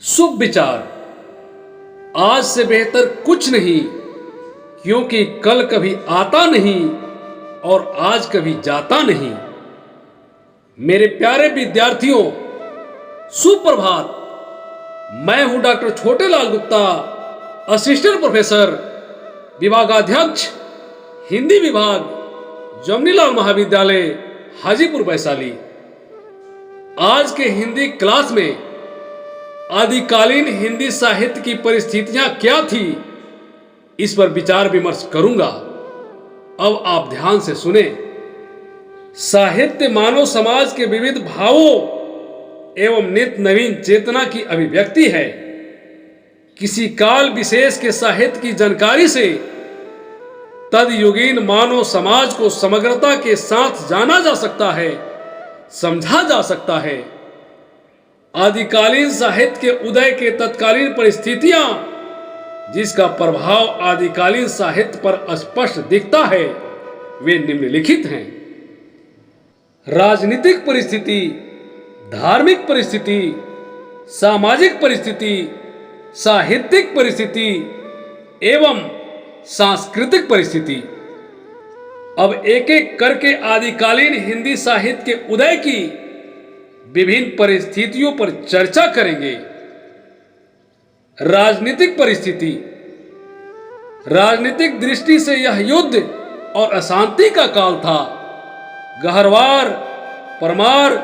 शुभ विचार। आज से बेहतर कुछ नहीं, क्योंकि कल कभी आता नहीं और आज कभी जाता नहीं। मेरे प्यारे विद्यार्थियों, सुप्रभात। मैं हूं doctor Chhotelal Gupta, assistant professor, विभागाध्यक्ष, हिंदी विभाग, जमनीलाल महाविद्यालय, हाजीपुर वैशाली। आज के हिंदी क्लास में आदिकालीन हिंदी साहित्य की परिस्थितियां क्या थी, इस पर विचार विमर्श करूंगा। अब आप ध्यान से सुने। साहित्य मानव समाज के विविध भावों एवं नित्य नवीन चेतना की अभिव्यक्ति है। किसी काल विशेष के साहित्य की जानकारी से तदयुगीन मानव समाज को समग्रता के साथ जाना जा सकता है, समझा जा सकता है। आदिकालीन साहित्य के उदय के तत्कालीन परिस्थितियां, जिसका प्रभाव आदिकालीन साहित्य पर स्पष्ट दिखता है, वे निम्नलिखित हैं। राजनीतिक परिस्थिति, धार्मिक परिस्थिति, सामाजिक परिस्थिति, साहित्यिक परिस्थिति एवं सांस्कृतिक परिस्थिति। अब एक एक करके आदिकालीन हिंदी साहित्य के उदय की विभिन्न परिस्थितियों पर चर्चा करेंगे। राजनीतिक परिस्थिति। राजनीतिक दृष्टि से यह युद्ध और अशांति का काल था। गहरवार, परमार,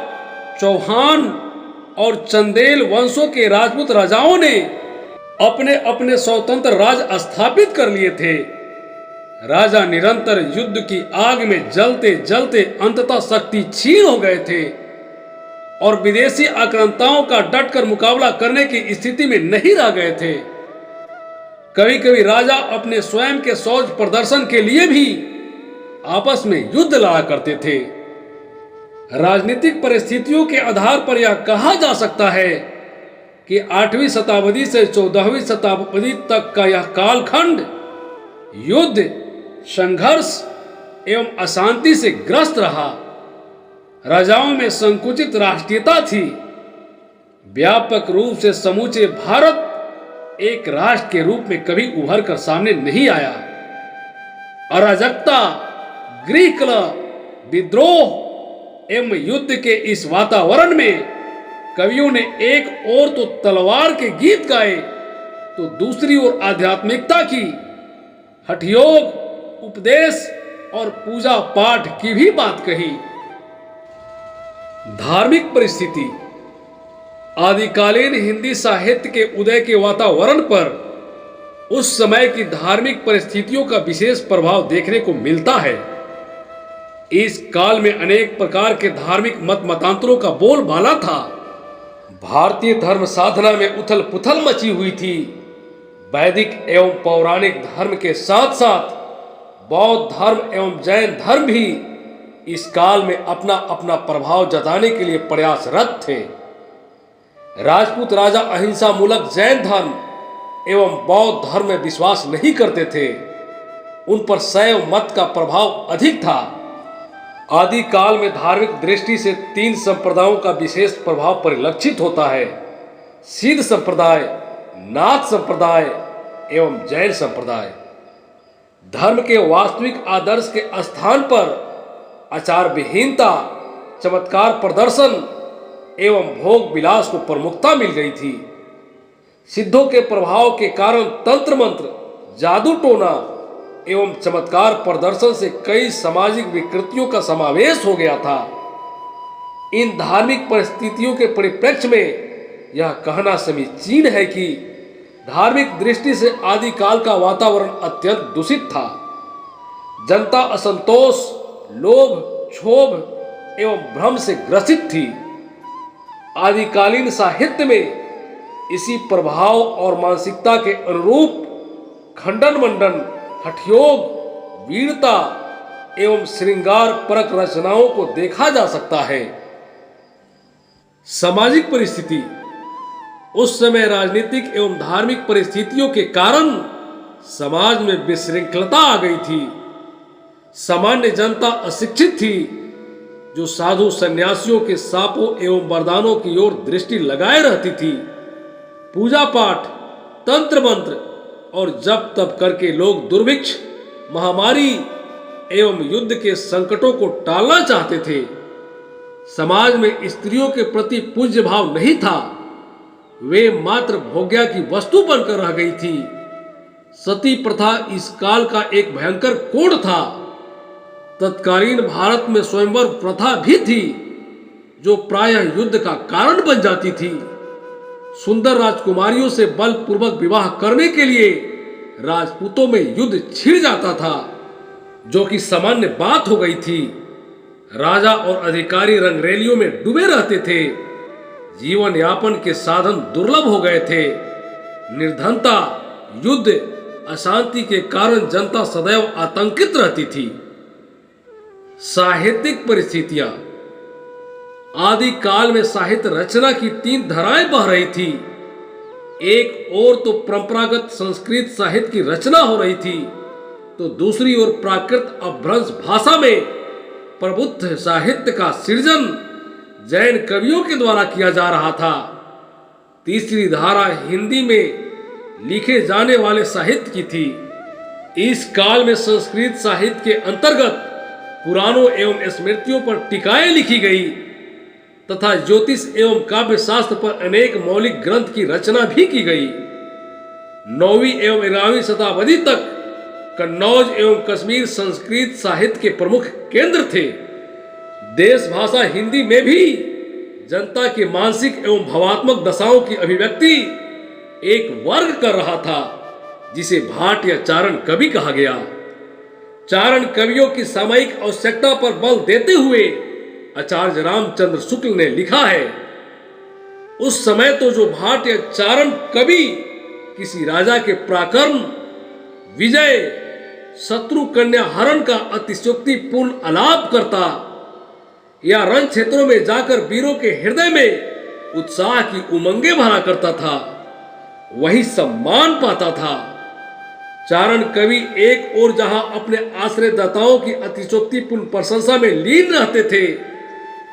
चौहान और चंदेल वंशों के राजपूत राजाओं ने अपने अपने स्वतंत्र राज स्थापित कर लिए थे। राजा निरंतर युद्ध की आग में जलते जलते अंततः शक्ति क्षीण हो गए थे और विदेशी आक्रांताओं का डटकर मुकाबला करने की स्थिति में नहीं रह गए थे। कभी कभी राजा अपने स्वयं के शौर्य प्रदर्शन के लिए भी आपस में युद्ध लड़ा करते थे। राजनीतिक परिस्थितियों के आधार पर यह कहा जा सकता है कि 8वीं शताब्दी से 14वीं शताब्दी तक का यह कालखंड युद्ध, संघर्ष एवं अशांति से ग्रस्त रहा। राजाओं में संकुचित राष्ट्रीयता थी। व्यापक रूप से समूचे भारत एक राष्ट्र के रूप में कभी उभर कर सामने नहीं आया। अराजकता, गृह कलह, विद्रोह एवं युद्ध के इस वातावरण में कवियों ने एक ओर तो तलवार के गीत गाए, तो दूसरी ओर आध्यात्मिकता की, हठयोग, उपदेश और पूजा पाठ की भी बात कही। धार्मिक परिस्थिति। आदिकालीन हिंदी साहित्य के उदय के वातावरण पर उस समय की धार्मिक परिस्थितियों का विशेष प्रभाव देखने को मिलता है। इस काल में अनेक प्रकार के धार्मिक मत मतांतरों का बोलबाला था। भारतीय धर्म साधना में उथल पुथल मची हुई थी। वैदिक एवं पौराणिक धर्म के साथ साथ बौद्ध धर्म एवं जैन धर्म भी इस काल में अपना अपना प्रभाव जताने के लिए प्रयासरत थे। राजपूत राजा अहिंसा मूलक जैन धर्म एवं बौद्ध धर्म में विश्वास नहीं करते थे। उन पर शैव मत का प्रभाव अधिक था। आदि काल में धार्मिक दृष्टि से 3 संप्रदायों का विशेष प्रभाव परिलक्षित होता है: सिद्ध संप्रदाय, नाथ संप्रदाय एवं जैन संप्रदाय। धर्म के वास्तविक आदर्श के स्थान पर आचार विहीनता, चमत्कार प्रदर्शन एवं भोग विलास को प्रमुखता मिल गई थी। सिद्धों के प्रभाव के कारण तंत्र मंत्र, जादू टोना एवं चमत्कार प्रदर्शन से कई सामाजिक विकृतियों का समावेश हो गया था। इन धार्मिक परिस्थितियों के परिप्रेक्ष्य में यह कहना समीचीन है कि धार्मिक दृष्टि से आदिकाल का वातावरण अत्यंत दूषित था। जनता असंतोष, लोभ, क्षोभ एवं भ्रम से ग्रसित थी। आदिकालीन साहित्य में इसी प्रभाव और मानसिकता के अनुरूप खंडन मंडन, हठयोग, वीरता एवं श्रृंगार परक रचनाओं को देखा जा सकता है। सामाजिक परिस्थिति। उस समय राजनीतिक एवं धार्मिक परिस्थितियों के कारण समाज में विशृंखलता आ गई थी। सामान्य जनता अशिक्षित थी, जो साधु सन्यासियों के शापों एवं वरदानों की ओर दृष्टि लगाए रहती थी। पूजा पाठ, तंत्र मंत्र और जप तप करके लोग दुर्भिक्ष, महामारी एवं युद्ध के संकटों को टालना चाहते थे। समाज में स्त्रियों के प्रति पूज्य भाव नहीं था, वे मात्र भोग्या की वस्तु बनकर रह गई थी। सती प्रथा इस काल का एक भयंकर कोढ़ था। तत्कालीन भारत में स्वयंवर प्रथा भी थी, जो प्रायः युद्ध का कारण बन जाती थी। सुंदर राजकुमारियों से बलपूर्वक विवाह करने के लिए राजपूतों में युद्ध छिड़ जाता था, जो कि सामान्य बात हो गई थी। राजा और अधिकारी रंगरेलियों में डूबे रहते थे। जीवन यापन के साधन दुर्लभ हो गए थे। निर्धनता, युद्ध, अशांति के कारण जनता सदैव आतंकित रहती थी। साहित्यिक परिस्थितियां। आदि काल में साहित्य रचना की तीन धाराएं बह रही थी। एक ओर तो परंपरागत संस्कृत साहित्य की रचना हो रही थी, तो दूसरी ओर प्राकृत अपभ्रंश भाषा में प्रबुद्ध साहित्य का सृजन जैन कवियों के द्वारा किया जा रहा था। तीसरी धारा हिंदी में लिखे जाने वाले साहित्य की थी। इस काल में संस्कृत साहित्य के अंतर्गत पुराणों एवं स्मृतियों पर टीकाएं लिखी गई तथा ज्योतिष एवं काव्य शास्त्र पर अनेक मौलिक ग्रंथ की रचना भी की गई। 9वीं एवं 11वीं शताब्दी तक कन्नौज एवं कश्मीर संस्कृत साहित्य के प्रमुख केंद्र थे। देश भाषा हिंदी में भी जनता की मानसिक एवं भावात्मक दशाओं की अभिव्यक्ति एक वर्ग कर रहा था, जिसे भाट या चारण कवि कहा गया। चारण कवियों की सामयिक आवश्यकता पर बल देते हुए आचार्य रामचंद्र शुक्ल ने लिखा है, उस समय तो जो भाट या चारण कवि किसी राजा के पराक्रम, विजय, शत्रु कन्या हरण का अतिशयोक्तिपूर्ण आलाप करता या रण क्षेत्रों में जाकर वीरों के हृदय में उत्साह की उमंगे भरा करता था, वही सम्मान पाता था। चारण कवि एक ओर जहां अपने आश्रयदाताओं की अतिशयोक्तिपूर्ण प्रशंसा में लीन रहते थे,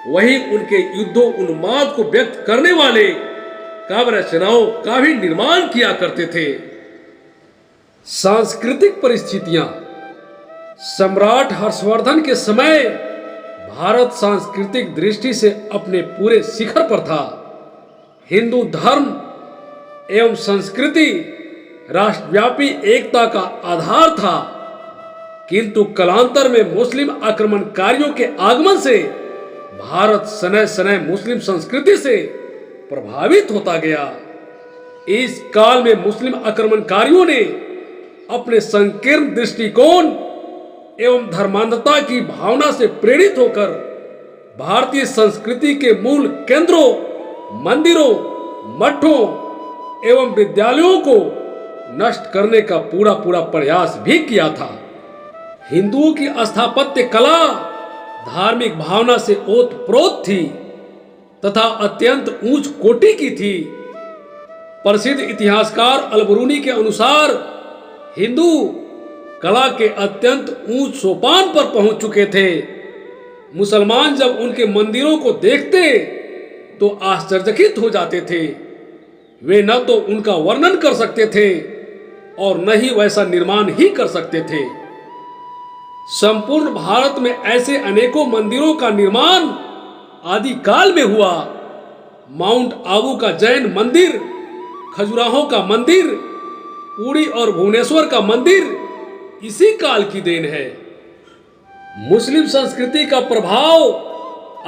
वहीं उनके युद्धों उन्माद को व्यक्त करने वाले काव्य रचनाओं का भी निर्माण किया करते थे। सांस्कृतिक परिस्थितियां। सम्राट हर्षवर्धन के समय भारत सांस्कृतिक दृष्टि से अपने पूरे शिखर पर था। हिंदू धर्म एवं संस्कृति राष्ट्रव्यापी एकता का आधार था, किंतु कालांतर में मुस्लिम आक्रमणकारियों के आगमन से भारत सनय सनय मुस्लिम संस्कृति से प्रभावित होता गया। इस काल में मुस्लिम आक्रमणकारियों ने अपने संकीर्ण दृष्टिकोण एवं धर्मांधता की भावना से प्रेरित होकर भारतीय संस्कृति के मूल केंद्रों, मंदिरों, मठों एवं विद्यालयों को नष्ट करने का पूरा प्रयास भी किया था। हिंदुओं की स्थापत्य कला धार्मिक भावना से ओतप्रोत थी तथा अत्यंत उच्च कोटि की थी। प्रसिद्ध इतिहासकार अलबरूनी के अनुसार हिंदू कला के अत्यंत ऊंच सोपान पर पहुंच चुके थे। मुसलमान जब उनके मंदिरों को देखते तो आश्चर्यचकित हो जाते थे। वे न तो उनका वर्णन कर सकते थे और न ही वैसा निर्माण ही कर सकते थे। संपूर्ण भारत में ऐसे अनेकों मंदिरों का निर्माण आदि काल में हुआ। माउंट आबू का जैन मंदिर, खजुराहो का मंदिर, पुरी और भुवनेश्वर का मंदिर इसी काल की देन है। मुस्लिम संस्कृति का प्रभाव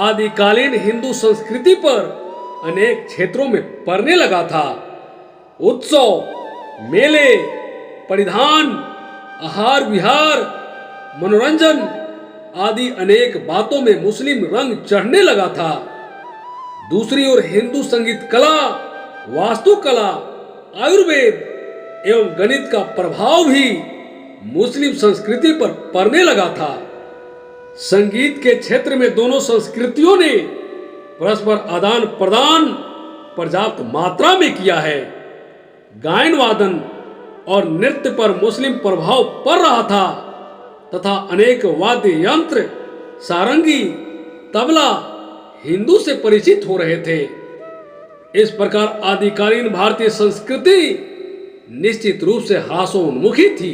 आदिकालीन हिंदू संस्कृति पर अनेक क्षेत्रों में पड़ने लगा था। उत्सव, मेले, परिधान, आहार विहार, मनोरंजन आदि अनेक बातों में मुस्लिम रंग चढ़ने लगा था। दूसरी ओर हिंदू संगीत कला, वास्तुकला, आयुर्वेद एवं गणित का प्रभाव भी मुस्लिम संस्कृति पर पड़ने लगा था। संगीत के क्षेत्र में दोनों संस्कृतियों ने परस्पर आदान प्रदान पर्याप्त मात्रा में किया है। गायन वादन और नृत्य पर मुस्लिम प्रभाव पड़ रहा था तथा अनेक वाद्य यंत्र, सारंगी, तबला हिंदू से परिचित हो रहे थे। इस प्रकार आदिकालीन भारतीय संस्कृति निश्चित रूप से हास्योन्मुखी थी।